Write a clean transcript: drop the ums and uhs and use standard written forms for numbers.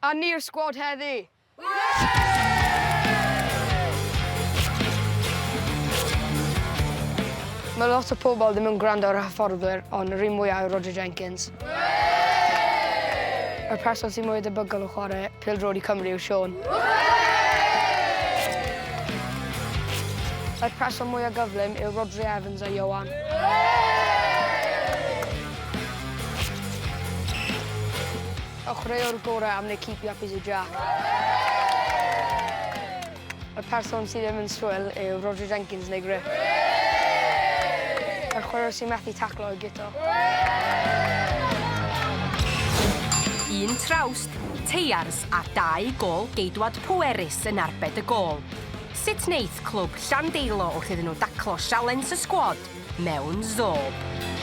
A ni'r sgwad heddi. Mae lot o pobl ddim yn gwrando ar y hyfforddwyr, ond yr un mwyaf yw Roger Jenkins. Y person sy'n mwy debygol o chwarae Pel-droed i Cymru yw Sean. Y person mwyaf gyflym yw Rodri Evans a Iowan. Y chwaraewr gorau am neu keepio up yw Jack. Y person sydd ddim yn swil yw Roger Jenkins neu Griff. Yr chwaraewr sy'n methu taclo yw Gito. Un trawst, teiars a 2 gôl geidwad pwerus yn arbed y gôl. Sut wneith Clwb Llandeilo wrth iddyn nhw daclo sialens y sgwad mewn zorb?